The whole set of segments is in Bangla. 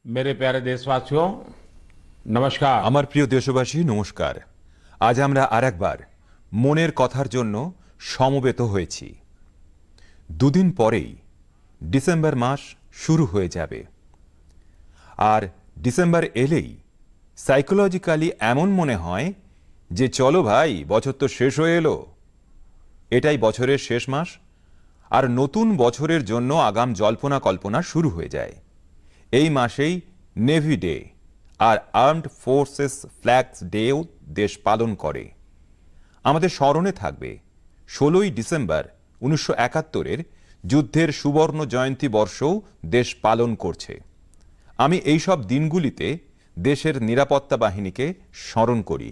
मेरे प्यारे देशवासियों नमस्कार। আমার প্রিয় দেশবাসী নমস্কার। আজ আমরা আরেকবার মনের কথার জন্য সমবেত হয়েছি। দুদিন পরেই ডিসেম্বর মাস শুরু হয়ে যাবে, আর ডিসেম্বর এলেই সাইকোলজিক্যালি এমন মনে হয় যে চলো ভাই, বছর তো শেষ হয়ে এলো। এটাই বছরের শেষ মাস, আর নতুন বছরের জন্য আগাম জল্পনা কল্পনা শুরু হয়ে যায়। এই মাসেই নেভি ডে আর আর্মড ফোর্সেস ফ্ল্যাগস ডেও দেশ পালন করে। আমাদের স্মরণে থাকবে 16ই ডিসেম্বর 1971-এর যুদ্ধের সুবর্ণ জয়ন্তী বর্ষও দেশ পালন করছে। আমি এই সব দিনগুলিতে দেশের নিরাপত্তা বাহিনীকে স্মরণ করি,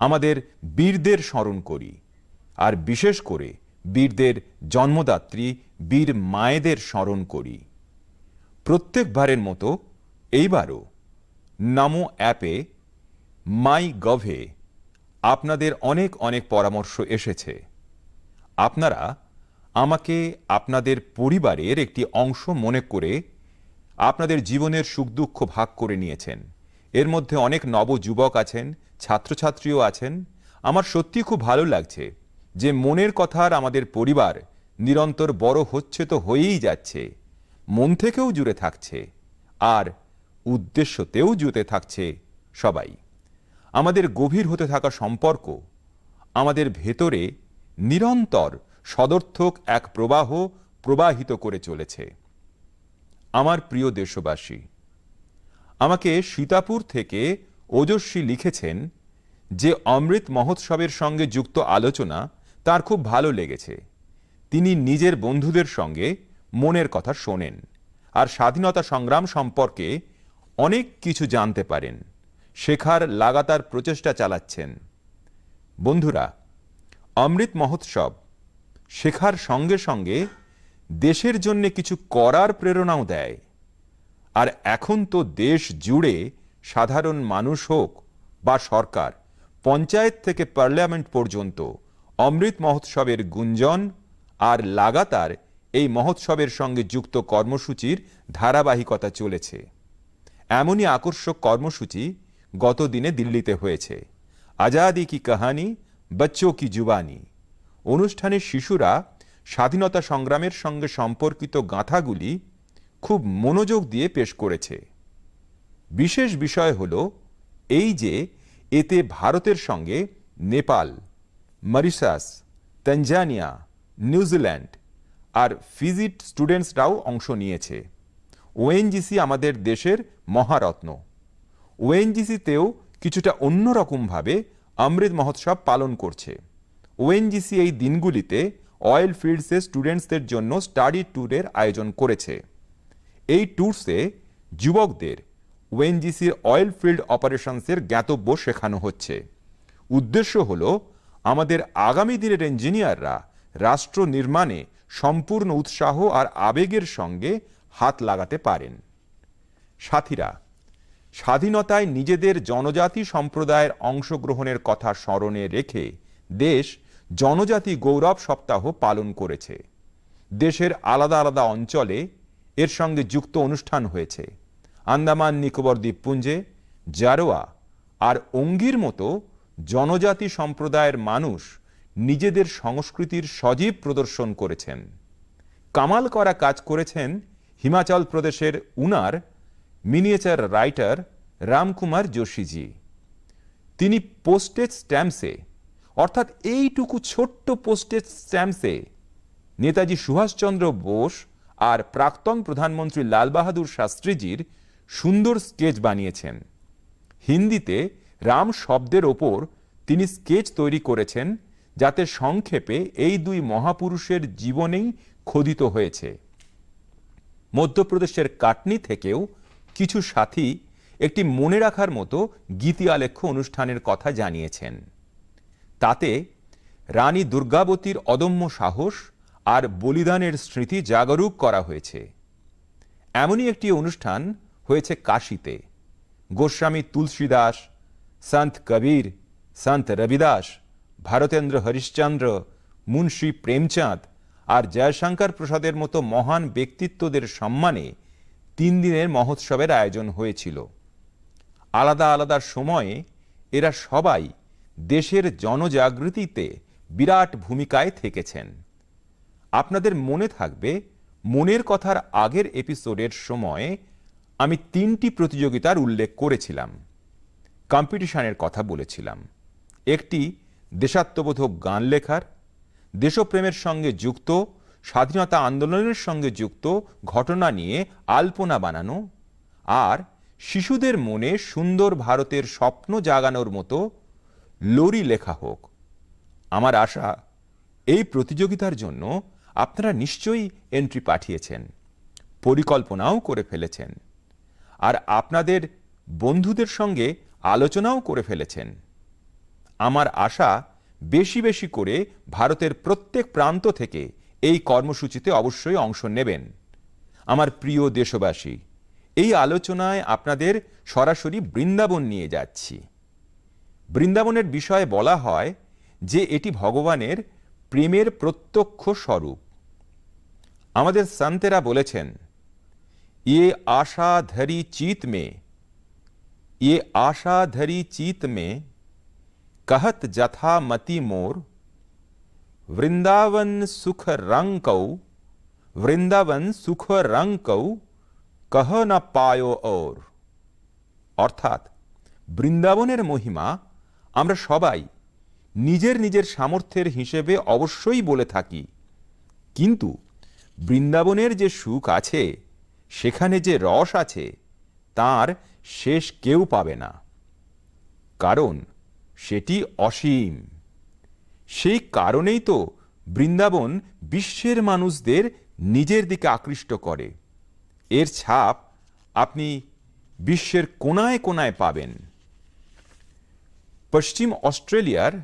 আমাদের বীরদের স্মরণ করি, আর বিশেষ করে বীরদের জন্মদাত্রী বীর মায়েদের স্মরণ করি। প্রত্যেকবারের মতো এইবারও নামো অ্যাপে, মাই গভে আপনাদের অনেক অনেক পরামর্শ এসেছে। আপনারা আমাকে আপনাদের পরিবারের একটি অংশ মনে করে আপনাদের জীবনের সুখ দুঃখ ভাগ করে নিয়েছেন। এর মধ্যে অনেক নবযুবক আছেন, ছাত্রছাত্রীও আছেন। আমার সত্যি খুব ভালো লাগছে যে মনের কথার আমাদের পরিবার নিরন্তর বড় হচ্ছে তো হয়েই যাচ্ছে, মন থেকেও জুড়ে থাকছে, আর উদ্দেশ্যতেও জুড়ে থাকছে সবাই। আমাদের গভীর হতে থাকা সম্পর্ক আমাদের ভেতরে নিরন্তর সদর্থক এক প্রবাহ প্রবাহিত করে চলেছে। আমার প্রিয় দেশবাসী, আমাকে সীতাপুর থেকে ওজস্বী লিখেছেন যে অমৃত মহোৎসবের সঙ্গে যুক্ত আলোচনা তার খুব ভালো লেগেছে। তিনি নিজের বন্ধুদের সঙ্গে মনের কথা শোনেন আর স্বাধীনতা সংগ্রাম সম্পর্কে অনেক কিছু জানতে পারেন, শেখার লাগাতার প্রচেষ্টা চালাচ্ছেন। বন্ধুরা, অমৃত মহোৎসব শেখার সঙ্গে সঙ্গে দেশের জন্য কিছু করার প্রেরণাও দেয়। আর এখন তো দেশ জুড়ে সাধারণ মানুষ হোক বা সরকার, পঞ্চায়েত থেকে পার্লামেন্ট পর্যন্ত অমৃত মহোৎসবের গুঞ্জন আর লাগাতার এই মহোৎসবের সঙ্গে যুক্ত কর্মসূচির ধারাবাহিকতা চলেছে। এমনই আকর্ষক কর্মসূচি গত দিনে দিল্লিতে হয়েছে। আজাদি কি কাহানি, বচ্চো কি জুবানি অনুষ্ঠানে শিশুরা স্বাধীনতা সংগ্রামের সঙ্গে সম্পর্কিত গাঁথাগুলি খুব মনোযোগ দিয়ে পেশ করেছে। বিশেষ বিষয় হল এই যে এতে ভারতের সঙ্গে নেপাল, মরিশাস, তানজানিয়া, নিউজিল্যান্ড আর ফিজির স্টুডেন্টসরাও অংশ নিয়েছে। ওএনজিসি আমাদের দেশের মহারত্ন। ওএনজিসিতেও কিছুটা অন্যরকমভাবে অমৃত মহোৎসব পালন করছে। ওএনজিসি এই দিনগুলিতে অয়েল ফিল্ডসে স্টুডেন্টসদের জন্য স্টাডি ট্যুরের আয়োজন করেছে। এই ট্যুরসে যুবকদের ওএনজিসির অয়েল ফিল্ড অপারেশনসের জ্ঞাতব্য শেখানো হচ্ছে। উদ্দেশ্য হল আমাদের আগামী দিনের ইঞ্জিনিয়াররা রাষ্ট্র নির্মাণে সম্পূর্ণ উৎসাহ আর আবেগের সঙ্গে হাত লাগাতে পারেন। সাথীরা, স্বাধীনতায় নিজেদের জনজাতি সম্প্রদায়ের অংশগ্রহণের কথা স্মরণে রেখে দেশ জনজাতি গৌরব সপ্তাহ পালন করেছে। দেশের আলাদা আলাদা অঞ্চলে এর সঙ্গে যুক্ত অনুষ্ঠান হয়েছে। আন্দামান নিকোবর দ্বীপপুঞ্জে জারোয়া আর ওঙ্গির মতো জনজাতি সম্প্রদায়ের মানুষ নিজেদের সংস্কৃতির সজীব প্রদর্শন করেছেন। কামাল করা কাজ করেছেন হিমাচল প্রদেশের উনার মিনিয়েচার রাইটার রামকুমার যোশীজি। তিনি পোস্টেজ স্ট্যাম্পসে, অর্থাৎ এইটুকু ছোট্ট পোস্টেজ স্ট্যাম্পসে নেতাজি সুভাষচন্দ্র বোস আর প্রাক্তন প্রধানমন্ত্রী লাল বাহাদুর শাস্ত্রীজির সুন্দর স্কেচ বানিয়েছেন। হিন্দিতে রাম শব্দের ওপর তিনি স্কেচ তৈরি করেছেন, যাতে সংক্ষেপে এই দুই মহাপুরুষের জীবনেই খোদিত হয়েছে। মধ্যপ্রদেশের কাটনি থেকেও কিছু সাথী একটি মনে রাখার মতো গীতি আলেখ্য অনুষ্ঠানের কথা জানিয়েছেন। তাতে রানী দুর্গাবতীর অদম্য সাহস আর বলিদানের স্মৃতি জাগরুক করা হয়েছে। এমনই একটি অনুষ্ঠান হয়েছে কাশীতে। গোস্বামী তুলসীদাস, সন্ত কবীর, সন্ত রবিদাস, ভারতেন্দ্র হরিশ্চন্দ্র, মুন্সী প্রেমচাঁদ আর জয়শঙ্কর প্রসাদের মতো মহান ব্যক্তিত্বদের সম্মানে 3 দিনের মহোৎসবের আয়োজন হয়েছিল। আলাদা আলাদা সময়ে এরা সবাই দেশের জনজাগৃতিতে বিরাট ভূমিকায় থেকেছেন। আপনাদের মনে থাকবে, মনের কথার আগের এপিসোডের সময় আমি 3টি প্রতিযোগিতার উল্লেখ করেছিলাম, কম্পিটিশনের কথা বলেছিলাম। একটি দেশাত্মবোধক গান লেখার, দেশপ্রেমের সঙ্গে যুক্ত, স্বাধীনতা আন্দোলনের সঙ্গে যুক্ত ঘটনা নিয়ে আলপনা বানানো, আর শিশুদের মনে সুন্দর ভারতের স্বপ্ন জাগানোর মতো লোরি লেখা হোক। আমার আশা, এই প্রতিযোগিতার জন্য আপনারা নিশ্চয়ই এন্ট্রি পাঠিয়েছেন, পরিকল্পনাও করে ফেলেছেন, আর আপনাদের বন্ধুদের সঙ্গে আলোচনাও করে ফেলেছেন। আমার আশা, বেশি বেশি করে ভারতের প্রত্যেক প্রান্ত থেকে এই কর্মসূচিতে অবশ্যই অংশ নেবেন। আমার প্রিয় দেশবাসী, এই আলোচনায় আপনাদের সরাসরি বৃন্দাবন নিয়ে যাচ্ছি। বৃন্দাবনের বিষয়ে বলা হয় যে এটি ভগবানের প্রেমের প্রত্যক্ষ স্বরূপ। আমাদের সন্তেরা বলেছেন, ये आशा धरी चित में, ये आशा धरी चित में, कहत जथा मति मोर, वृंदावन सुख रंग कौ, वृंदावन सुख रंग कौ, कह न पायो और। অর্থাৎ বৃন্দাবনের মহিমা আমরা সবাই নিজের নিজের সামর্থ্যের হিসেবে অবশ্যই বলে থাকি, কিন্তু বৃন্দাবনের যে সুখ আছে, সেখানে যে রস আছে, তার শেষ কেউ পাবে না, কারণ সেটি অসীম। সেই কারণেই তো বৃন্দাবন বিশ্বের মানুষদের নিজের দিকে আকৃষ্ট করে। এর ছাপ আপনি বিশ্বের কোনায় কোনায় পাবেন। পশ্চিম অস্ট্রেলিয়ার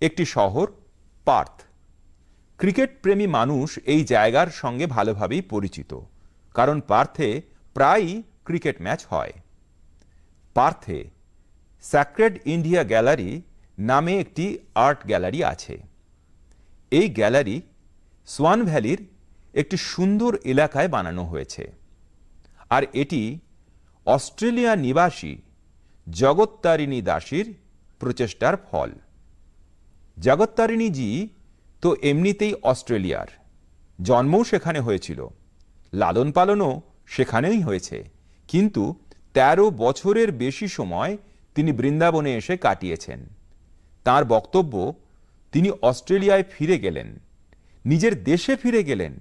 একটি শহর পার্থ। ক্রিকেট প্রেমী মানুষ এই জায়গার সঙ্গে ভালোভাবেই পরিচিত, কারণ পার্থে প্রায়ই ক্রিকেট ম্যাচ হয়। পার্থে স্যাক্রেড ইন্ডিয়া গ্যালারি নামে একটি আর্ট গ্যালারি আছে। এই গ্যালারি সোয়ান ভ্যালির একটি সুন্দর এলাকায় বানানো হয়েছে, আর এটি অস্ট্রেলিয়া নিবাসী জগত্তারিণী দাসীর প্রচেষ্টার ফল। জগত্তারিণীজি তো এমনিতেই অস্ট্রেলিয়ার, জন্মও সেখানে হয়েছিল, লালন পালনও সেখানেই হয়েছে, কিন্তু 13 বছরের বেশি সময় তিনি বৃন্দাবনে এসে কাটিয়েছেন। তার বক্তব্য, তিনি অস্ট্রেলিয়ায় ফিরে গেলেন, নিজের দেশে ফিরে গেলেন,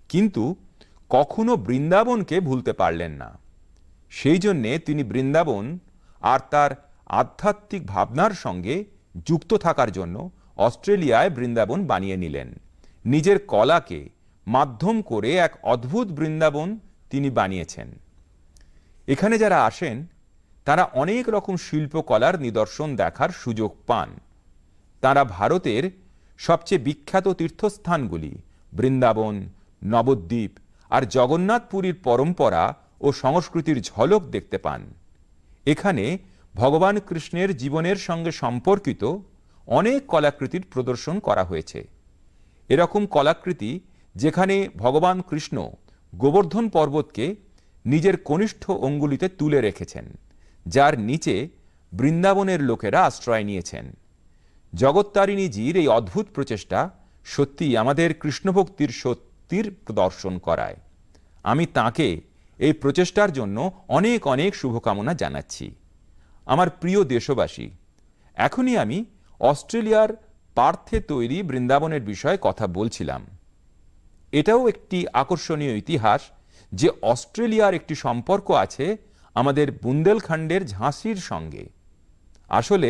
কিন্তু কখনো বৃন্দাবনকে ভুলতে পারলেন না। সেই জন্যে তিনি বৃন্দাবন আর তার আধ্যাত্মিক ভাবনার সঙ্গে যুক্ত থাকার জন্য অস্ট্রেলিয়ায় বৃন্দাবন বানিয়ে নিলেন। নিজের কলাকে মাধ্যম করে এক অদ্ভুত বৃন্দাবন তিনি বানিয়েছেন। এখানে যারা আসেন, তারা অনেক রকম শিল্পকলার নিদর্শন দেখার সুযোগ পান। তারা ভারতের সবচেয়ে বিখ্যাত তীর্থস্থানগুলি বৃন্দাবন, নবদ্বীপ আর জগন্নাথপুরীর পরম্পরা ও সংস্কৃতির ঝলক দেখতে পান। এখানে ভগবান কৃষ্ণের জীবনের সঙ্গে সম্পর্কিত অনেক কলাকৃতির প্রদর্শন করা হয়েছে। এরকম কলাকৃতি যেখানে ভগবান কৃষ্ণ গোবর্ধন পর্বতকে নিজের কনিষ্ঠ অঙ্গুলিতে তুলে রেখেছেন, যার নিচে বৃন্দাবনের লোকেরা আশ্রয় নিয়েছেন। জগত্তারিণীজির এই অদ্ভুত প্রচেষ্টা সত্যি আমাদের কৃষ্ণভক্তির সত্যির প্রদর্শন করায়। আমি তাঁকে এই প্রচেষ্টার জন্য অনেক অনেক শুভকামনা জানাচ্ছি। আমার প্রিয় দেশবাসী, এখনই আমি অস্ট্রেলিয়ার পার্থে তৈরি বৃন্দাবনের বিষয়ে কথা বলছিলাম। এটাও একটি আকর্ষণীয় ইতিহাস যে অস্ট্রেলিয়ার একটি সম্পর্ক আছে আমাদের বুন্দেলখণ্ডের ঝাঁসির সঙ্গে। আসলে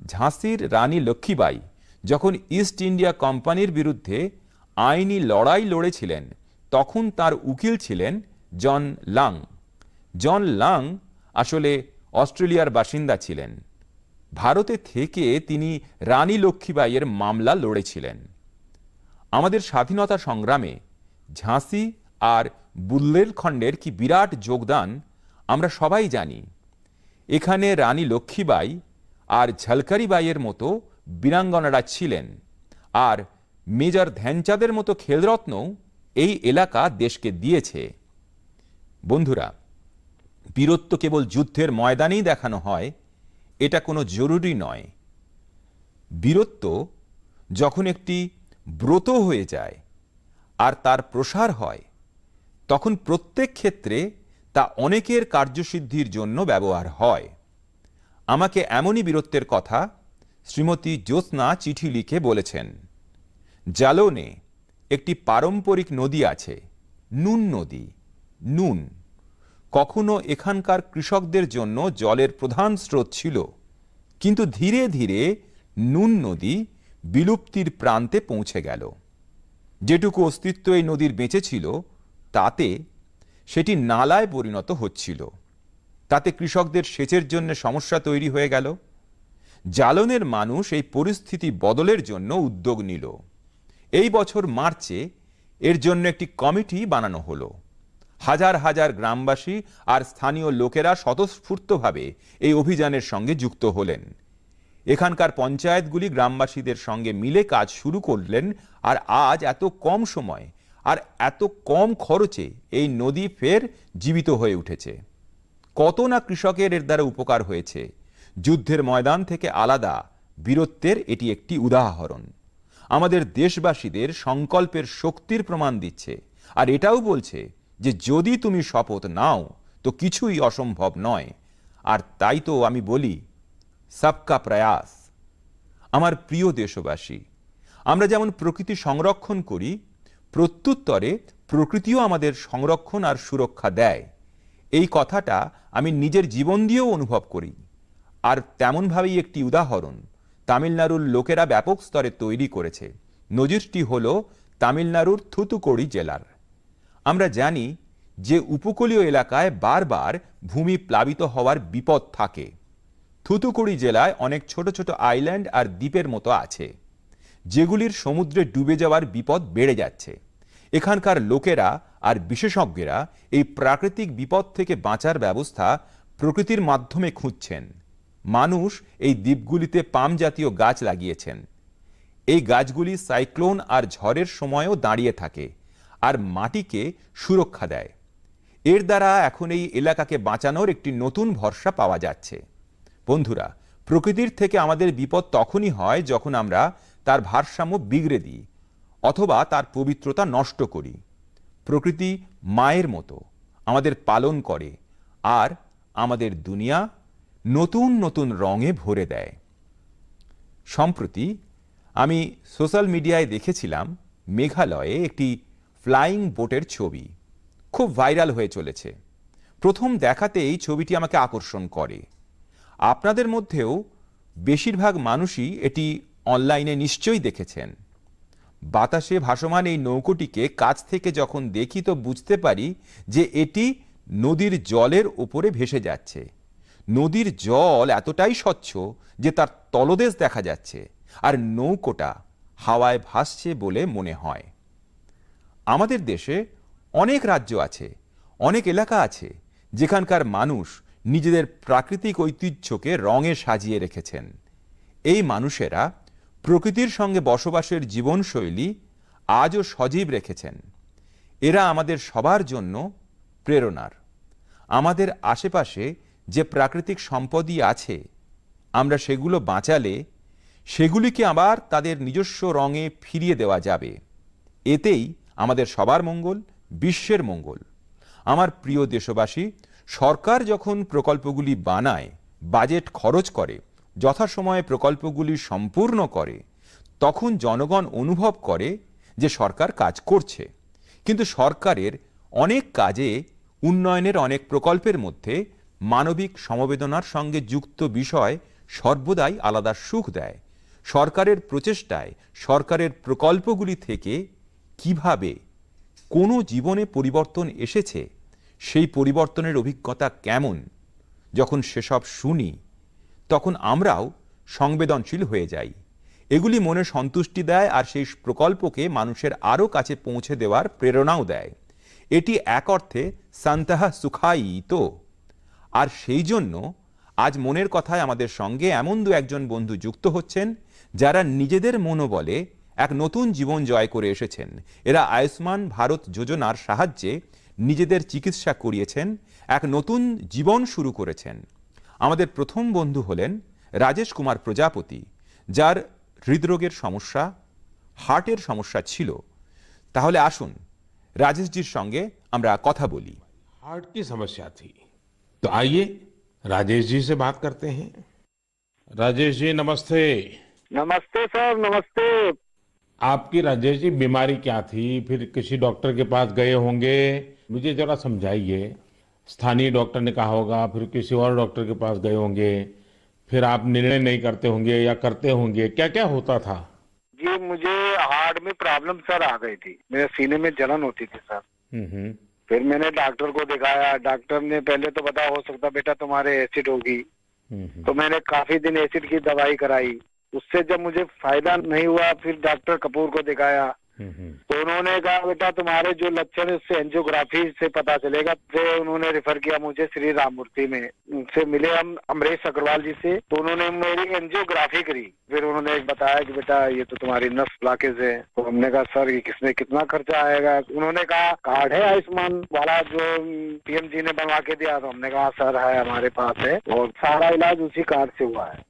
ঝাঁসির রানী লক্ষ্মীবাঈ যখন ইস্ট ইন্ডিয়া কোম্পানির বিরুদ্ধে আইনি লড়াই লড়েছিলেন, তখন তার উকিল ছিলেন জন লাং। জন লাং আসলে অস্ট্রেলিয়ার বাসিন্দা ছিলেন। ভারতে থেকে তিনি রানী লক্ষ্মীবাঈয়ের মামলা লড়েছিলেন। আমাদের স্বাধীনতা সংগ্রামে ঝাঁসি আর বুন্দেলখণ্ডের কি বিরাট যোগদান আমরা সবাই জানি। এখানে রানী লক্ষ্মীবাঈ আর ঝলকারি বাঈয়ের মতো বীরাঙ্গনারা ছিলেন, আর মেজর ধ্যানচাঁদের মতো খেলরত্নও এই এলাকা দেশকে দিয়েছে। বন্ধুরা, বীরত্ব কেবল যুদ্ধের ময়দানেই দেখানো হয় এটা কোনো জরুরি নয়। বীরত্ব যখন একটি ব্রত হয়ে যায় আর তার প্রসার হয়, তখন প্রত্যেক ক্ষেত্রে তা অনেকের কার্যসিদ্ধির জন্য ব্যবহার হয়। আমাকে এমনই বীরত্বের কথা শ্রীমতী জ্যোৎস্না চিঠি লিখে বলেছেন। জালৌনে একটি পারম্পরিক নদী আছে, নুন নদী। নুন কখনো এখানকার কৃষকদের জন্য জলের প্রধান স্রোত ছিল, কিন্তু ধীরে ধীরে নুন নদী বিলুপ্তির প্রান্তে পৌঁছে গেল। যেটুকু অস্তিত্ব এই নদীর বেঁচে ছিল তাতে সেটি নালায় পরিণত হচ্ছিল। তাতে কৃষকদের সেচের জন্য সমস্যা তৈরি হয়ে গেল। জালনের মানুষ এই পরিস্থিতি বদলের জন্য উদ্যোগ নিল। এই বছর মার্চে এর জন্য একটি কমিটি বানানো হলো। হাজার হাজার গ্রামবাসী আর স্থানীয় লোকেরা স্বতঃস্ফূর্তভাবে এই অভিযানের সঙ্গে যুক্ত হলেন। এখানকার পঞ্চায়েতগুলি গ্রামবাসীদের সঙ্গে মিলে কাজ শুরু করলেন। আর আজ এত কম সময় আর এত কম খরচে এই নদী ফের জীবিত হয়ে উঠেছে। কত না কৃষকের এর দ্বারা উপকার হয়েছে। যুদ্ধের ময়দান থেকে আলাদা বীরত্বের এটি একটি উদাহরণ। আমাদের দেশবাসীদের সংকল্পের শক্তির প্রমাণ দিচ্ছে, আর এটাও বলছে যে যদি তুমি শপথ নাও তো কিছুই অসম্ভব নয়। আর তাই তো আমি বলি, সবকা প্রয়াস। আমার প্রিয় দেশবাসী, আমরা যেমন প্রকৃতি সংরক্ষণ করি, প্রত্যুত্তরে প্রকৃতিও আমাদের সংরক্ষণ আর সুরক্ষা দেয়। এই কথাটা আমি নিজের জীবন দিয়েও অনুভব করি। আর তেমনভাবেই একটি উদাহরণ তামিলনাড়ুর লোকেরা ব্যাপক স্তরে তৈরি করেছে। নজিরটি হল তামিলনাড়ুর থুতুকুড়ি জেলার। আমরা জানি যে উপকূলীয় এলাকায় বারবার ভূমি প্লাবিত হওয়ার বিপদ থাকে। থুতুকুড়ি জেলায় অনেক ছোট ছোট আইল্যান্ড আর দ্বীপের মতো আছে, যেগুলির সমুদ্রে ডুবে যাওয়ার বিপদ বেড়ে যাচ্ছে। এখানকার লোকেরা আর বিশেষজ্ঞরা এই প্রাকৃতিক বিপদ থেকে বাঁচার ব্যবস্থা প্রকৃতির মাধ্যমে খুঁজছেন। মানুষ এই দ্বীপগুলিতে পাম জাতীয় গাছ লাগিয়েছেন। এই গাছগুলি সাইক্লোন আর ঝড়ের সময়ও দাঁড়িয়ে থাকে আর মাটিকে সুরক্ষা দেয়। এর দ্বারা এখন এই এলাকাকে বাঁচানোর একটি নতুন ভরসা পাওয়া যাচ্ছে। বন্ধুরা, প্রকৃতির থেকে আমাদের বিপদ তখনই হয় যখন আমরা তার ভারসাম্য বিগড়ে দিই অথবা তার পবিত্রতা নষ্ট করি। প্রকৃতি মায়ের মতো আমাদের পালন করে আর আমাদের দুনিয়া নতুন নতুন রঙে ভরে দেয়। সম্প্রতি আমি সোশ্যাল মিডিয়ায় দেখেছিলাম মেঘালয়ে একটি ফ্লাইং বোটের ছবি খুব ভাইরাল হয়ে চলেছে। প্রথম দেখাতেই ছবিটি আমাকে আকর্ষণ করে। আপনাদের মধ্যেও বেশিরভাগ মানুষই এটি অনলাইনে নিশ্চয়ই দেখেছেন। বাতাসে ভাসমান এই নৌকোটিকে কাছ থেকে যখন দেখি তো বুঝতে পারি যে এটি নদীর জলের উপরে ভেসে যাচ্ছে। নদীর জল এতটাই স্বচ্ছ যে তার তলদেশ দেখা যাচ্ছে আর নৌকোটা হাওয়ায় ভাসছে বলে মনে হয়। আমাদের দেশে অনেক রাজ্য আছে, অনেক এলাকা আছে যেখানকার মানুষ নিজেদের প্রাকৃতিক ঐতিহ্যকে রঙে সাজিয়ে রেখেছেন। এই মানুষেরা প্রকৃতির সঙ্গে বসবাসের জীবনশৈলী আজও সজীব রেখেছেন। এরা আমাদের সবার জন্য প্রেরণার। আমাদের আশেপাশে যে প্রাকৃতিক সম্পদই আছে, আমরা সেগুলো বাঁচালে সেগুলিকে আবার তাদের নিজস্ব রঙে ফিরিয়ে দেওয়া যাবে। এতেই আমাদের সবার মঙ্গল, বিশ্বের মঙ্গল। আমার প্রিয় দেশবাসী, সরকার যখন প্রকল্পগুলি বানায়, বাজেট খরচ করে, যথাসময়ে প্রকল্পগুলি সম্পূর্ণ করে, তখন জনগণ অনুভব করে যে সরকার কাজ করছে। কিন্তু সরকারের অনেক কাজে, উন্নয়নের অনেক প্রকল্পের মধ্যে মানবিক সমবেদনার সঙ্গে যুক্ত বিষয় সর্বদাই আলাদা সুখ দেয়। সরকারের প্রচেষ্টায়, সরকারের প্রকল্পগুলি থেকে কিভাবে কোনো জীবনে পরিবর্তন এসেছে, সেই পরিবর্তনের অভিজ্ঞতা কেমন, যখন সেসব শুনি তখন আমরাও সংবেদনশীল হয়ে যাই। এগুলি মনে সন্তুষ্টি দেয় আর সেই প্রকল্পকে মানুষের আরও কাছে পৌঁছে দেওয়ার প্রেরণাও দেয়। এটি এক অর্থে সন্তঃ সুখাই তো। আর সেই জন্য আজ মনের কথায় আমাদের সঙ্গে এমন দু একজন বন্ধু যুক্ত হচ্ছেন যারা নিজেদের মনোবলে এক নতুন জীবন জয় করে এসেছেন। এরা আয়ুষ্মান ভারত যোজনার সাহায্যে নিজেদের চিকিৎসা করিয়েছেন, এক নতুন জীবন শুরু করেছেন। আমাদের প্রথম বন্ধু হলেন রাজেশ কুমার প্রজাপতি, যার হৃদরোগের সমস্যা, হার্টের সমস্যা ছিল। তাহলে আসুন রাজেশজির সঙ্গে আমরা কথা বলি। हार्ट की समस्या थी, तो आइए राजेश जी से बात करते हैं। राजेश जी नमस्ते। नमस्ते सर, नमस्ते। आपकी राजेश जी बीमारी क्या थी? फिर किसी डॉक्टर के पास गए होंगे, मुझे जरा समझाइए। स्थानीय डॉक्टर ने कहा होगा, फिर किसी और डॉक्टर के पास गए होंगे, फिर आप निर्णय नहीं करते होंगे या करते होंगे, क्या क्या होता था? जी, मुझे हार्ट में प्रॉब्लम सर आ गई थी। मेरे सीने में जलन होती थी सर। हम्म। फिर मैंने डॉक्टर को दिखाया। डॉक्टर ने पहले तो बताया हो सकता बेटा तुम्हारे एसिड होगी। तो मैंने काफी दिन एसिड की दवाई कराई। उससे जब मुझे फायदा नहीं हुआ, फिर डॉक्टर कपूर को दिखाया। तो उन्होंने कहा बेटा तुम्हारे जो लक्षण है उससे एंजियोग्राफी से पता चलेगा। फिर उन्होंने रेफर किया मुझे श्री राममूर्ति में। उनसे मिले हम अमरीश अग्रवाल जी से, तो उन्होंने मेरी एंजियोग्राफी करी। फिर उन्होंने बताया कि बेटा ये तो तुम्हारी नस ब्लॉकेज है। तो हमने कहा सर ये किसमें कितना खर्चा आएगा? उन्होंने कहा कार्ड है आयुष्मान वाला जो पीएम जी ने बनवा के दिया। तो हमने कहा सर है हमारे पास है, और सारा इलाज उसी कार्ड से हुआ है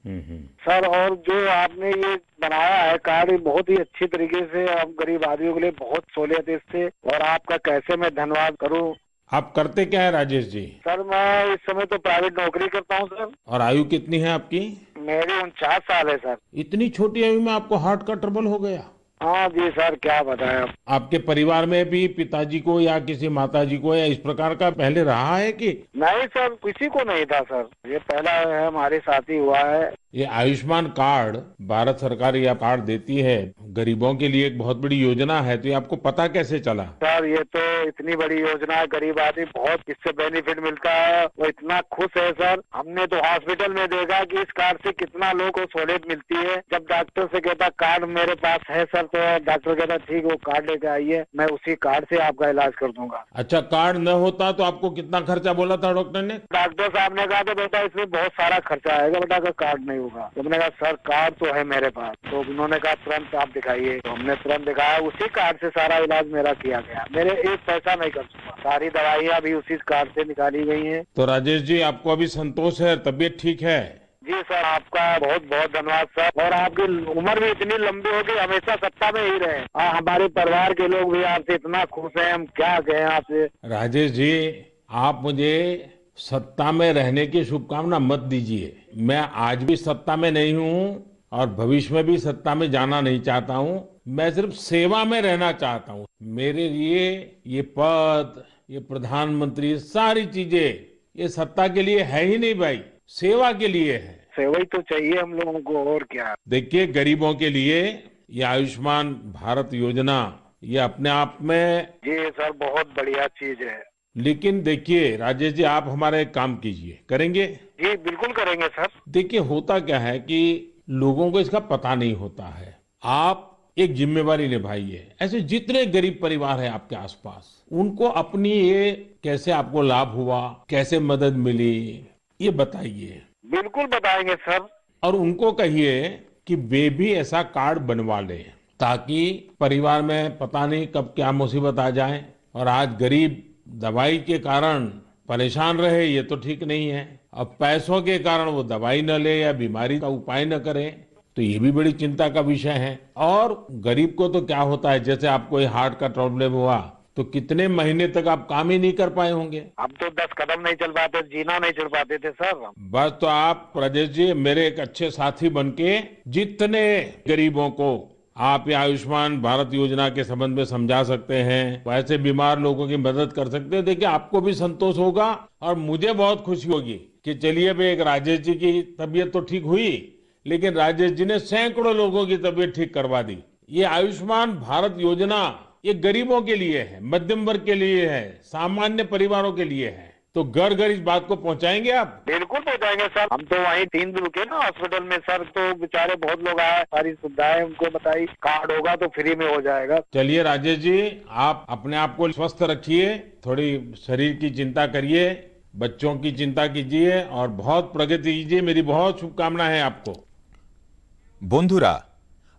सर। और जो आपने ये बनाया है कार्ड, बहुत ही अच्छी तरीके से आप गरीब आदमियों के लिए बहुत सहूलियत है इससे। और आपका कैसे मैं धन्यवाद करूं। आप करते क्या है राजेश जी? सर मैं इस समय तो प्राइवेट नौकरी करता हूं सर। और आयु कितनी है आपकी? मेरी 49 साल है सर। इतनी छोटी आयु में आपको हार्ट का ट्रबल हो गया? हाँ जी सर, क्या बताएं आप। आपके परिवार में भी पिताजी को या किसी माताजी को या इस प्रकार का पहले रहा है कि? नहीं सर, किसी को नहीं था सर। ये पहला है हमारे साथ ही हुआ है। ये आयुष्मान कार्ड भारत सरकार यह कार्ड देती है गरीबों के लिए, एक बहुत बड़ी योजना है, तो ये आपको पता कैसे चला? सर ये तो इतनी बड़ी योजना है, गरीब आदमी बहुत इससे बेनिफिट मिलता है। वो इतना खुश है सर। हमने तो हॉस्पिटल में देखा कि इस कार्ड से कितना लोगों को सहूलियत मिलती है। जब डॉक्टर से कहता कार्ड मेरे पास है सर, तो डॉक्टर कहता ठीक वो कार्ड लेके आइए, मैं उसी कार्ड से आपका इलाज कर दूंगा। अच्छा, कार्ड न होता तो आपको कितना खर्चा बोला था डॉक्टर ने? डॉक्टर साहब ने कहा था बेटा इसमें बहुत सारा खर्चा आएगा बेटा, अगर कार्ड नहीं होगा। तो हमने कहा सर कार्ड तो है मेरे पास। तो उन्होंने कहा तुरंत आप दिखाइए। तो हमने तुरंत दिखाया, उसी कार्ड से सारा इलाज मेरा किया गया। मेरे एक पैसा नहीं खर्च हुआ, सारी दवाइयाँ भी उसी कार्ड से निकाली गई हैं। तो राजेश जी आपको अभी संतोष है, तबीयत ठीक है? जी सर, आपका बहुत बहुत धन्यवाद सर। और आपकी उम्र भी इतनी लंबी होगी, हमेशा सत्ता में ही रहे। हमारे परिवार के लोग भी आपसे इतना खुश हैं, हम क्या कहें आपसे। राजेश जी आप मुझे सत्ता में रहने की शुभकामना मत दीजिए। मैं आज भी सत्ता में नहीं हूँ और भविष्य में भी सत्ता में जाना नहीं चाहता हूँ। मैं सिर्फ सेवा में रहना चाहता हूँ। मेरे लिए ये पद, ये प्रधानमंत्री, सारी चीजें ये सत्ता के लिए है ही नहीं भाई, सेवा के लिए है। सेवा ही तो चाहिए हम लोगों को, और क्या। देखिए गरीबों के लिए ये आयुष्मान भारत योजना ये अपने आप में, जी सर, बहुत बढ़िया चीज है। लेकिन देखिए राजेश जी आप हमारा एक काम कीजिए, करेंगे? जी बिल्कुल करेंगे सर। देखिए होता क्या है कि लोगों को इसका पता नहीं होता है। आप एक जिम्मेवारी निभाइए। ऐसे जितने गरीब परिवार हैं आपके आसपास, उनको अपनी ये कैसे आपको लाभ हुआ, कैसे मदद मिली, ये बताइए। बिल्कुल बताएंगे सर। और उनको कहिए कि वे भी ऐसा कार्ड बनवा लें, ताकि परिवार में पता नहीं कब क्या मुसीबत आ जाए। और आज गरीब दवाई के कारण परेशान रहे, ये तो ठीक नहीं है। अब पैसों के कारण वो दवाई न ले या बीमारी का उपाय न करे, तो ये भी बड़ी चिंता का विषय है। और गरीब को तो क्या होता है, जैसे आपको ये हार्ट का प्रॉब्लम हुआ तो कितने महीने तक आप काम ही नहीं कर पाए होंगे। अब तो 10 कदम नहीं चल पाते, जीना नहीं चल पाते थे सर। बस तो आप राजेश जी मेरे एक अच्छे साथी बनके जितने गरीबों को आप ये आयुष्मान भारत योजना के संबंध में समझा सकते हैं, वैसे बीमार लोगों की मदद कर सकते हैं। देखिए आपको भी संतोष होगा और मुझे बहुत खुशी होगी कि चलिए भाई एक राजेश जी की तबीयत तो ठीक हुई, लेकिन राजेश जी ने सैकड़ों लोगों की तबीयत ठीक करवा दी। ये आयुष्मान भारत योजना ये गरीबों के लिए है, मध्यम वर्ग के लिए है, सामान्य परिवारों के लिए है। तो घर घर इस बात को पहुंचाएंगे आप? बिल्कुल पहुंचाएंगे सर। हम तो वहीं 3 दिन रुके ना हॉस्पिटल में सर, तो बेचारे बहुत लोग आए, सारी सुविधाएं उनको बताई। कार्ड होगा तो फ्री में हो जाएगा। चलिए राजेश जी आप अपने आप को स्वस्थ रखिए, थोड़ी शरीर की चिंता करिए, बच्चों की चिंता कीजिए और बहुत प्रगति कीजिए। मेरी बहुत शुभकामनाएं है आपको। বন্ধুরা,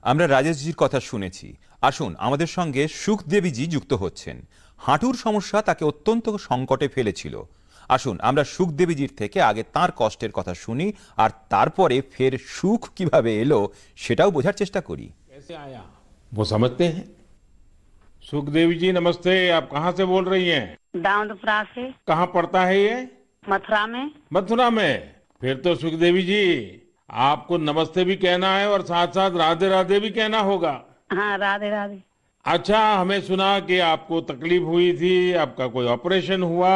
আমরা রাজেশজির কথা শুনেছি। আসুন আমাদের সঙ্গে সুখদেবীজি যুক্ত হচ্ছেন। হাঁটুর সমস্যা তাকে অত্যন্ত সংকটে ফেলেছিল। আসুন আমরা সুখদেবীজির থেকে আগে তার কষ্টের কথা শুনি, আর তারপরে ফের সুখ কিভাবে এলো সেটাও বোঝার চেষ্টা করি। कैसे आया वो समझते हैं। सुखदेवी जी नमस्ते, आप कहाँ से बोल रही हैं? दाऊदपुरा से। कहाँ पड़ता है ये? मथुरा में। मथुरा में। फिर तो सुखदेवी जी आपको नमस्ते भी कहना है और साथ साथ राधे राधे भी कहना होगा। हाँ, राधे राधे। अच्छा, हमें सुना कि आपको तकलीफ हुई थी, आपका कोई ऑपरेशन हुआ,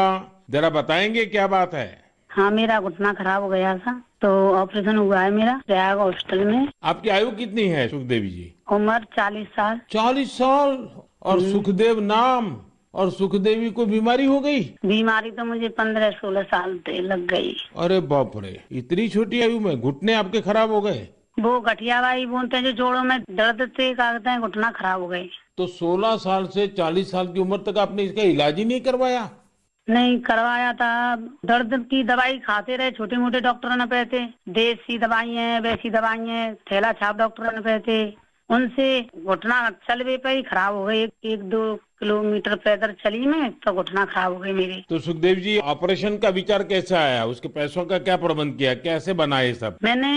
जरा बताएंगे क्या बात है? हाँ, मेरा घुटना खराब हो गया था तो ऑपरेशन हुआ है मेरा प्रयाग हॉस्पिटल में। आपकी आयु कितनी है सुखदेवी जी? उम्र 40 साल। 40 साल और सुखदेव नाम, और सुखदेवी को बीमारी हो गई? बीमारी तो मुझे 15-16 साल से लग गई। अरे बाप रे, इतनी छोटी आयु में घुटने आपके खराब हो गए? वो गठियावाई बोलते हैं जो जोड़ों में दर्द थे, कहते हैं घुटना खराब हो गए। तो 16 साल से 40 साल की उम्र तक आपने इसका इलाज ही नहीं करवाया? नहीं करवाया था। दर्द की दवाई खाते रहे, छोटे मोटे डॉक्टरों ने कहते, देसी दवाई है, वैसी दवाई है, थैला छाप डॉक्टरों ने कहते, उनसे घुटना चलवे पे ही खराब हो गई। 1-2 किलोमीटर पैदल चली मैं तो घुटना खराब हो गई मेरी। तो सुखदेव जी ऑपरेशन का विचार कैसे आया? उसके पैसों का क्या प्रबंध किया, कैसे बना ये सब? मैंने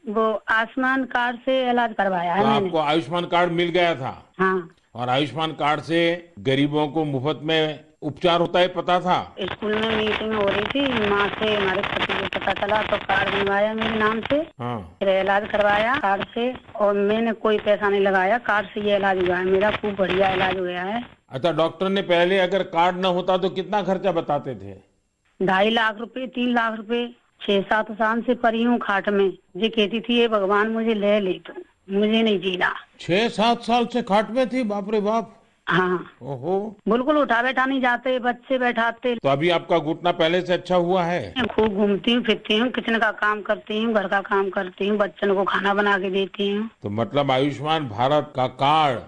वो आयुष्मान कार्ड से इलाज करवाया है तो मैंने। आपको आयुष्मान कार्ड मिल गया था? हाँ, और आयुष्मान कार्ड से गरीबों को मुफ्त में उपचार होता है, पता था? स्कूल में मीटिंग हो रही थी, माँ से हमारे पति को पता चला तो कार्ड बनवाया मेरे नाम से। हाँ। फिर इलाज करवाया कार्ड से और मैंने कोई पैसा नहीं लगाया। कार्ड से ये इलाज हुआ है मेरा, खूब बढ़िया इलाज हो गया है। अच्छा, डॉक्टर ने पहले अगर कार्ड न होता तो कितना खर्चा बताते थे? 2.5 लाख रुपए, 3 लाख रुपए। 6-7 साल से पड़ी हूँ खाट में। ये कहती थी ये भगवान मुझे ले ले, तो मुझे नहीं जीना। 6-7 साल से खाट में थी? बाप रे बाप। हाँ, ओहो। बिल्कुल उठा बैठा नहीं जाते, बच्चे बैठाते। तो अभी आपका घुटना पहले से अच्छा हुआ है? मैं खूब घूमती हूँ, फिरती हूँ, किचन का काम करती हूँ, घर का काम करती हूँ, बच्चों को खाना बना के देती हूँ। तो मतलब आयुष्मान भारत का कार्ड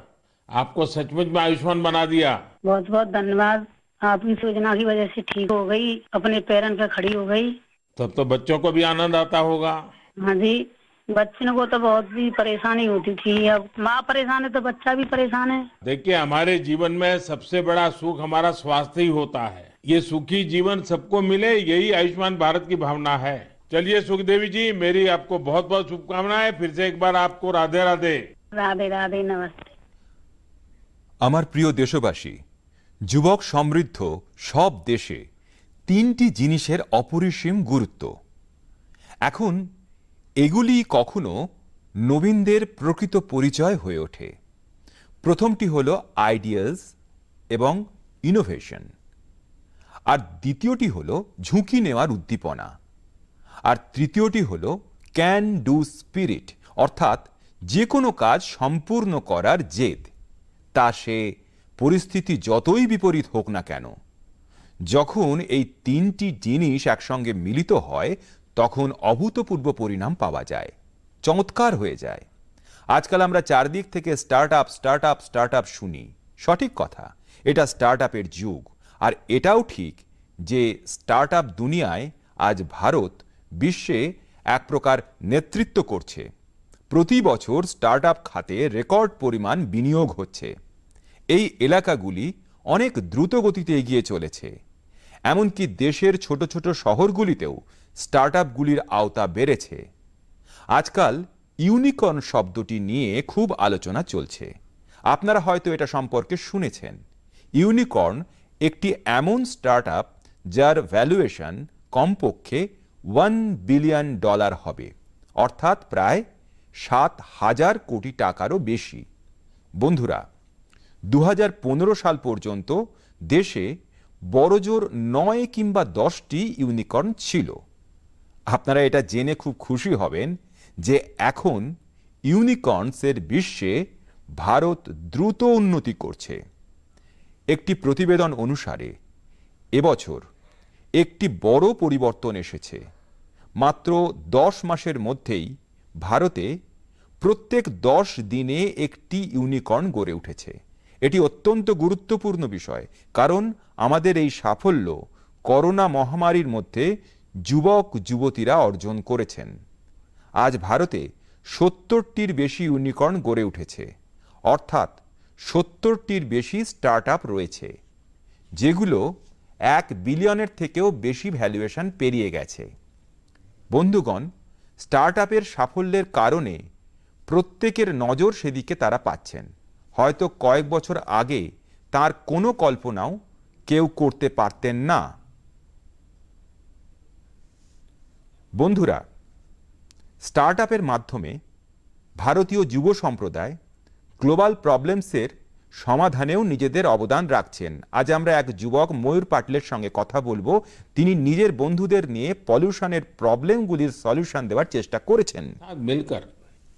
आपको सचमुच में आयुष्मान बना दिया। बहुत बहुत धन्यवाद। आपकी योजना की वजह से ठीक हो गई, अपने पैरों पे खड़ी हो गई। तब तो बच्चों को भी आनंद आता होगा। हाँ जी, बच्चों को तो बहुत भी परेशानी होती थी। अब माँ परेशान है तो बच्चा भी परेशान है। देखिए, हमारे जीवन में सबसे बड़ा सुख हमारा स्वास्थ्य ही होता है। ये सुखी जीवन सबको मिले, यही आयुष्मान भारत की भावना है। चलिए सुखदेवी जी, मेरी आपको बहुत बहुत शुभकामनाएं। फिर से एक बार आपको राधे राधे। राधे राधे, नमस्ते। আমার প্রিয় দেশবাসী, যুবক সমৃদ্ধ সব দেশে 3টি জিনিসের অপরিসীম গুরুত্ব। এখন এগুলি কখনো নবীনদের প্রকৃত পরিচয় হয়ে ওঠে। প্রথমটি হলো আইডিয়াস এবং ইনোভেশন, আর দ্বিতীয়টি হলো ঝুঁকি নেওয়ার উদ্দীপনা, আর তৃতীয়টি হলো ক্যান ডু স্পিরিট, অর্থাৎ যে কোনো কাজ সম্পূর্ণ করার জেদ, তা সে পরিস্থিতি যতই বিপরীত হোক না কেন। যখন এই 3টি জিনিস একসঙ্গে মিলিত হয় তখন অভূতপূর্ব পরিণাম পাওয়া যায়, চমৎকার হয়ে যায়। আজকাল আমরা চারদিক থেকে স্টার্ট আপ শুনি। সঠিক কথা, এটা স্টার্ট আপের যুগ। আর এটাও ঠিক যে স্টার্ট আপ দুনিয়ায় আজ ভারত বিশ্বে এক প্রকার নেতৃত্ব করছে। প্রতি বছর স্টার্ট আপ খাতে রেকর্ড পরিমাণ বিনিয়োগ হচ্ছে। এই এলাকাগুলি অনেক দ্রুত গতিতে এগিয়ে চলেছে। এমনকি দেশের ছোট ছোট শহরগুলিতেও স্টার্ট আপগুলির আওতা বেড়েছে। আজকাল ইউনিকর্ন শব্দটি নিয়ে খুব আলোচনা চলছে। আপনারা হয়তো এটা সম্পর্কে শুনেছেন। ইউনিকর্ন একটি এমন স্টার্ট আপ যার ভ্যালুয়েশন কমপক্ষে $1 বিলিয়ন হবে, অর্থাৎ প্রায় 7,000 কোটি টাকারও বেশি। বন্ধুরা, 2015 সাল পর্যন্ত দেশে বড়জোর 9 কিংবা 10টি ইউনিকর্ন ছিল। আপনারা এটা জেনে খুব খুশি হবেন যে এখন ইউনিকর্নসের বিশ্বে ভারত দ্রুত উন্নতি করছে। একটি প্রতিবেদন অনুসারে এবছর একটি বড় পরিবর্তন এসেছে। মাত্র 10 মাসের মধ্যেই ভারতে প্রত্যেক 10 দিনে একটি ইউনিকর্ন গড়ে উঠেছে। এটি অত্যন্ত গুরুত্বপূর্ণ বিষয়, কারণ আমাদের এই সাফল্য করোনা মহামারীর মধ্যে যুবক যুবতীরা অর্জন করেছেন। আজ ভারতে 70টির বেশি ইউনিকর্ন গড়ে উঠেছে, অর্থাৎ 70টির বেশি স্টার্ট আপ রয়েছে যেগুলো 1 বিলিয়নের থেকেও বেশি ভ্যালুয়েশন পেরিয়ে গেছে। বন্ধুগণ, স্টার্ট আপের সাফল্যের কারণে প্রত্যেকের নজর সেদিকে তারা পাচ্ছেন। হয়তো কয়েক বছর আগে তার কোনো কল্পনাও কেউ করতে পারতেন না। বন্ধুরা, স্টার্ট আপের মাধ্যমে ভারতীয় যুব সম্প্রদায় গ্লোবাল প্রবলেমসের সমাধানেও নিজেদের অবদান রাখছেন। আজ আমরা এক যুবক ময়ূর পাটলের সঙ্গে কথা বলবো। তিনি নিজের বন্ধুদের নিয়ে পলিউশনের প্রবলেমগুলির সলিউশন দেওয়ার চেষ্টা করেছেন। मिलकर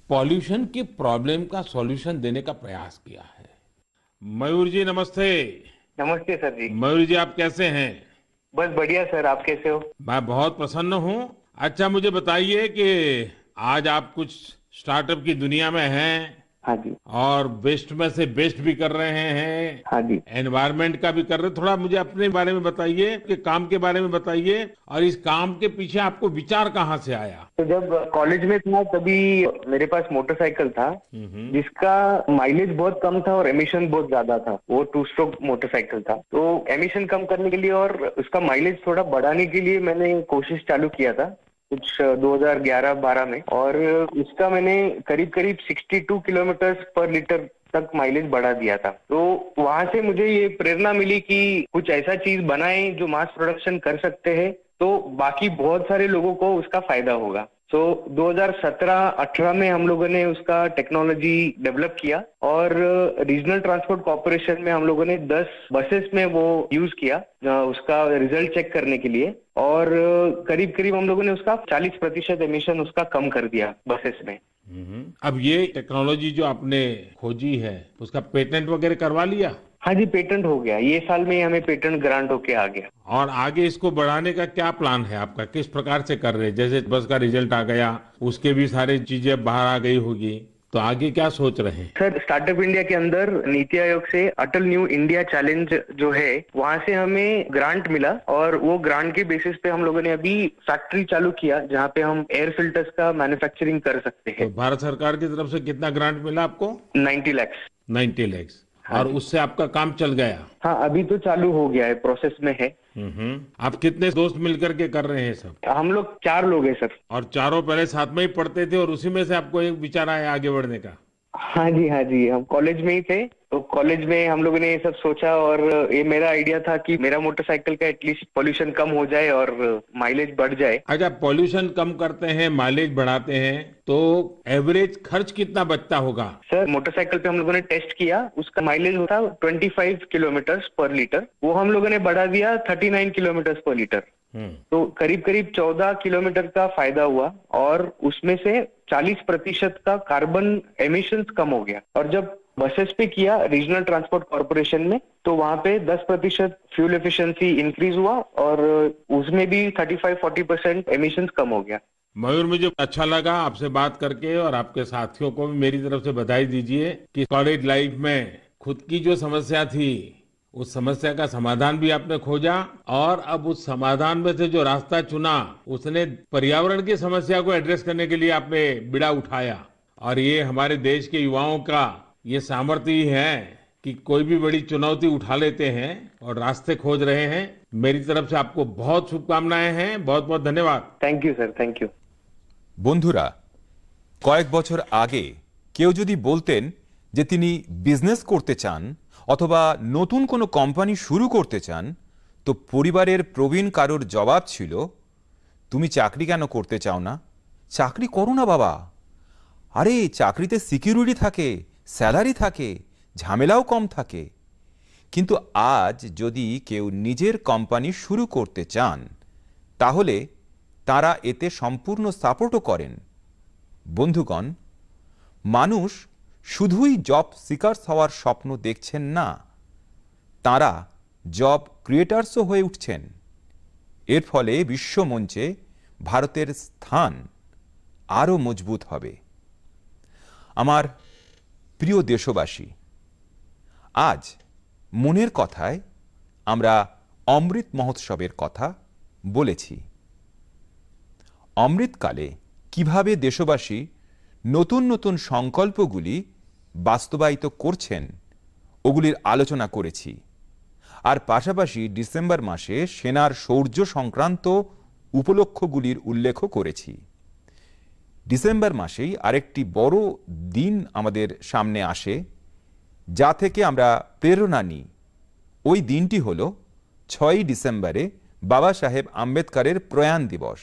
पॉल्यूशन की प्रॉब्लम का सॉल्यूशन देने का प्रयास किया है। मयूर जी नमस्ते। नमस्ते सर जी। मयूर जी आप कैसे हैं? बस बढ़िया सर, आप कैसे हो? मैं बहुत प्रसन्न हूँ। अच्छा मुझे बताइए कि आज आप कुछ स्टार्टअप की दुनिया में हैं हाँ जी। और बेस्ट में से बेस्ट भी कर रहे हैं, हाँ जी। एनवायरमेंट का भी कर रहे हैं। थोड़ा मुझे अपने बारे में बताइए, कि काम के बारे में बताइए, और इस काम के पीछे आपको विचार कहाँ से आया? तो जब कॉलेज में था तभी मेरे पास मोटरसाइकिल था जिसका माइलेज बहुत कम था और एमिशन बहुत ज्यादा था। वो 2 स्ट्रोक मोटरसाइकिल था, तो एमिशन कम करने के लिए और उसका माइलेज थोड़ा बढ़ाने के लिए मैंने कोशिश चालू किया था कुछ 2011-12 में, और उसका मैंने करीब करीब 62 किलोमीटर पर लीटर तक माइलेज बढ़ा दिया था। तो वहां से मुझे ये प्रेरणा मिली कि कुछ ऐसा चीज बनाएं जो मास प्रोडक्शन कर सकते हैं, तो बाकी बहुत सारे लोगों को उसका फायदा होगा। तो 2017-18 में हम लोगों ने उसका टेक्नोलॉजी डेवलप किया और रीजनल ट्रांसपोर्ट कॉर्पोरेशन में हम लोगों ने 10 बसेस में वो यूज किया उसका रिजल्ट चेक करने के लिए, और करीब करीब हम लोगों ने उसका 40% एमिशन उसका कम कर दिया बसेस में। अब ये टेक्नोलॉजी जो आपने खोजी है उसका पेटेंट वगैरह करवा लिया? हाँ जी, पेटेंट हो गया। ये साल में ही हमें पेटेंट ग्रांट होके आ गया। और आगे इसको बढ़ाने का क्या प्लान है आपका? किस प्रकार से कर रहे हैं? जैसे बस का रिजल्ट आ गया, उसके भी सारी चीजें बाहर आ गई होगी, तो आगे क्या सोच रहे हैं? सर, स्टार्टअप इंडिया के अंदर नीति आयोग से अटल न्यू इंडिया चैलेंज जो है वहाँ से हमें ग्रांट मिला, और वो ग्रांट के बेसिस पे हम लोगों ने अभी फैक्ट्री चालू किया जहाँ पे हम एयर फिल्टर्स का मैन्युफैक्चरिंग कर सकते हैं। तो भारत सरकार की तरफ से कितना ग्रांट मिला आपको? 90 लाख। 90 लाख। और उससे आपका काम चल गया? हाँ, अभी तो चालू हो गया है, प्रोसेस में है। आप कितने दोस्त मिलकर के कर रहे हैं सब? हम लोग 4 लोग हैं सर। और चारों पहले साथ में ही पढ़ते थे और उसी में से आपको एक विचार आया आगे बढ़ने का? हाँ जी, हाँ जी, हम कॉलेज में ही थे, तो कॉलेज में हम लोगों ने ये सब सोचा, और ये मेरा आइडिया था कि मेरा मोटरसाइकिल का एटलीस्ट पोल्यूशन कम हो जाए और माइलेज बढ़ जाए। अच्छा, पोल्यूशन कम करते हैं, माइलेज बढ़ाते हैं, तो एवरेज खर्च कितना बचता होगा? सर, मोटरसाइकिल पे हम लोगों ने टेस्ट किया, उसका माइलेज होता 25 किलोमीटर पर लीटर, वो हम लोगों ने बढ़ा दिया 39 किलोमीटर पर लीटर। तो करीब करीब 14 किलोमीटर का फायदा हुआ, और उसमें से 40% का कार्बन एमिशंस कम हो गया। और जब बसेस पे किया रीजनल ट्रांसपोर्ट कॉर्पोरेशन में, तो वहाँ पे 10% फ्यूल एफिशिएंसी इंक्रीज हुआ, और उसमें भी 35-40% एमिशंस कम हो गया। मयूर, मुझे अच्छा लगा आपसे बात करके, और आपके साथियों को भी मेरी तरफ से बधाई दीजिए कि कॉलेज लाइफ में खुद की जो समस्या थी उस समस्या का समाधान भी आपने खोजा, और अब उस समाधान में से जो रास्ता चुना उसने पर्यावरण की समस्या को एड्रेस करने के लिए आपने बीड़ा उठाया। और ये हमारे देश के युवाओं का ये सामर्थ्य ही है कि कोई भी बड़ी चुनौती उठा लेते हैं और रास्ते खोज रहे हैं। मेरी तरफ से आपको बहुत शुभकामनाएं हैं, बहुत बहुत धन्यवाद। Thank you sir, thank you. বন্ধুরা, কয়েক বছর আগে কেউ যদি বলতেন যে তিনি বিজনেস করতে চান অথবা নতুন কোনো কোম্পানি শুরু করতে চান, তো পরিবারের প্রবীণ কারোর জবাব ছিল, তুমি চাকরি কেন করতে চাও না? চাকরি করো না বাবা, আরে চাকরিতে সিকিউরিটি থাকে, স্যালারি থাকে, ঝামেলাও কম থাকে। কিন্তু আজ যদি কেউ নিজের কোম্পানি শুরু করতে চান তাহলে তারা এতে সম্পূর্ণ সাপোর্টও করেন। বন্ধুগণ, মানুষ শুধুই জব সিকার্স হওয়ার স্বপ্ন দেখছেন না, তারা জব ক্রিয়েটার্সও হয়ে উঠছেন। এর ফলে বিশ্বমঞ্চে ভারতের স্থান আরও মজবুত হবে। আমার প্রিয় দেশবাসী, আজ মনের কথায় আমরা অমৃত মহোৎসবের কথা বলেছি। অমৃতকালে কিভাবে দেশবাসী নতুন নতুন সংকল্পগুলি বাস্তবায়িত করছেন ওগুলির আলোচনা করেছি। আর পাশাপাশি ডিসেম্বর মাসে সেনার শৌর্য সংক্রান্ত উপলক্ষগুলির উল্লেখও করেছি। ডিসেম্বর মাসেই আরেকটি বড় দিন আমাদের সামনে আসে, যা থেকে আমরা প্রেরণা নিই। ওই দিনটি হল 6ই ডিসেম্বরে বাবা সাহেব আম্বেদকরের প্রয়াণ দিবস।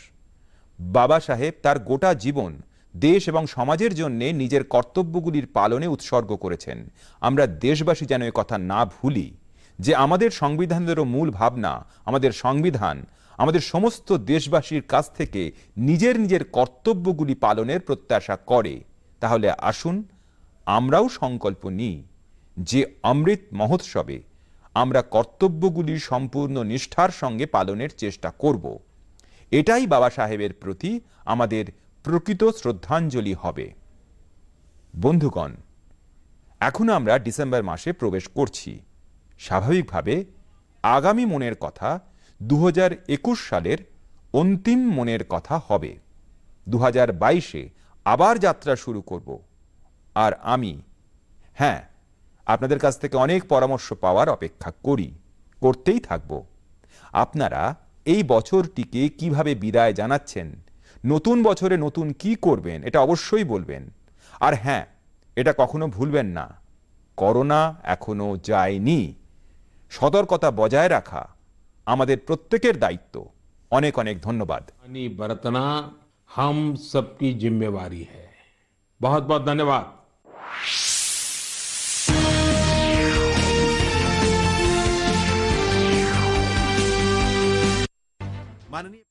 বাবা সাহেব তার গোটা জীবন দেশ এবং সমাজের জন্য নিজের কর্তব্যগুলির পালনে উৎসর্গ করেছেন। আমরা দেশবাসী যেন এ কথা না ভুলি যে আমাদের সংবিধানেরও মূল ভাবনা, আমাদের সংবিধান আমাদের সমস্ত দেশবাসীর কাছ থেকে নিজের নিজের কর্তব্যগুলি পালনের প্রত্যাশা করে। তাহলে আসুন আমরাও সংকল্প নিই যে অমৃত মহোৎসবে আমরা কর্তব্যগুলি সম্পূর্ণ নিষ্ঠার সঙ্গে পালনের চেষ্টা করব। এটাই বাবা সাহেবের প্রতি আমাদের প্রকৃত শ্রদ্ধাঞ্জলি হবে। বন্ধুগণ, এখন আমরা ডিসেম্বর মাসে প্রবেশ করছি। স্বাভাবিকভাবে আগামী মনের কথা 2021 সালের অন্তিম মনের কথা হবে। 2022-এ আবার যাত্রা শুরু করব। আর আমি আপনাদের কাছ থেকে অনেক পরামর্শ পাওয়ার অপেক্ষা করতেই থাকব। আপনারা এই বছরটিকে কিভাবে বিদায় জানাচ্ছেন, নতুন বছরে নতুন কি করবেন, এটা অবশ্যই বলবেন। আর এটা কখনো ভুলবেন না, করোনা এখনো যায়নি। সতর্কতা বজায় রাখা আমাদের প্রত্যেকের দায়িত্ব। অনেক অনেক ধন্যবাদ। पानी बरतना हम सबकी जिम्मेवारी है। बहुत बहुत धन्यवाद। माननीय